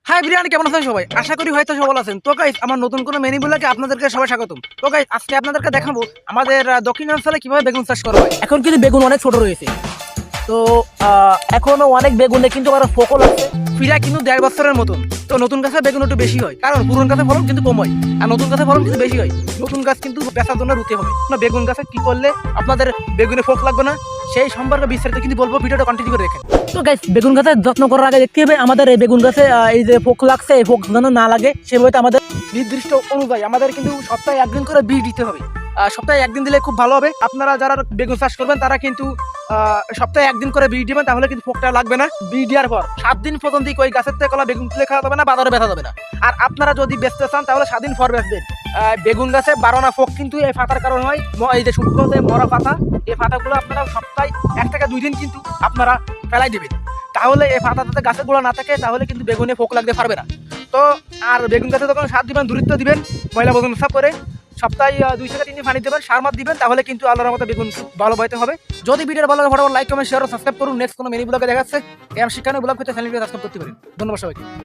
High biryani, কেমন আছেন সবাই? আশা করি হয়তো সবাই আছেন। তো গাইস, আমার নতুন কোনো মেনু ব্লগে আপনাদেরকে সবাই স্বাগতম। তো গাইস, আজকে আপনাদেরকে দেখাবো আমাদের দক্ষিণাঞ্চলে কিভাবে বেগুন চাষ করা হয়। এখন কিন্তু বেগুন অনেক ছোট রয়েছে, তো এখনো অনেক বেগুনে কিন্তু আরো ফকল আছে। ফিরা কিন্তু 1.5 বছরের মতন। তো নতুন গাছে বেগুন একটু বেশি হয়, কারণ পুরন গাছে ফলন কিন্তু কম হয়, আর নতুন গাছে ফলন কিন্তু বেশি হয়। নতুন গাছ কিন্তু বেচার জন্য রুতে হবে না। বেগুন গাছে কি করলে আপনাদের বেগুনে ফোক লাগবে না, সেই সম্পর্কে বিস্তারিত কিন্তু বলবো, ভিডিওটা কন্টিনিউ করে রেখেন। তো গাইস, বেগুন গাছের যত্ন করার আগে দেখতে হবে আমাদের এই বেগুন গাছে এই যে ফোক লাগছে, এই ফোক যেন না লাগে সেভাবে আমাদের নির্দিষ্ট অনুযায়ী আমাদের কিন্তু সপ্তাহে একদিন করে বীজ দিতে হবে। সপ্তাহে একদিন দিলে খুব ভালো হবে। আপনারা যারা বেগুন চাষ করবেন তারা কিন্তু সপ্তাহে একদিন করে বীজ দিবেন, তাহলে কিন্তু ফোকটা লাগবে না। বীজ দেওয়ার পর 7 দিন পর্যন্ত ওই গাছের থেকে কলা বেগুন তুলে খাওয়া যাবে না, বাজারে বেচা যাবে না। আর আপনারা যদি বেচতে চান তাহলে 7 দিন পর বেচবেন। বেগুন গাছে 12 না ফোক কিন্তু এই ফাতার কারণ হয়। এই যে শুকনো যে মরা পাতা, এই পাতাগুলো আপনারা সপ্তাহে 1 থেকে 2 দিন কিন্তু আপনারা ফেলাই দেবেন। তাহলে এই পাতাতে গাছের গোড়া না থাকে, তাহলে কিন্তু বেগুনে ফোক লাগতে পারবে না। তো আর বেগুন গাছে যখন সার দিবেন, দূরত্ব দিবেন, ময়লা বেগুন সাফ করে সপ্তাহে 2 থেকে 3 দিন পানি দেবেন, সার মাত দিবেন, তাহলে কিন্তু আল্লাহর মতো বেগুন ভালো বইতে হবে। যদি ভিডিওটা ভালো লাগে ফটাফট লাইক কমেন্ট শেয়ার ও সাবস্ক্রাইব করুন। নেক্সট কোনো মেনি ব্লগে দেখাচ্ছে এম শিক্ষানো ব্লগ হতে চ্যানেলটি সাবস্ক্রাইব করতে পারেন। ধন্যবাদ সবাইকে।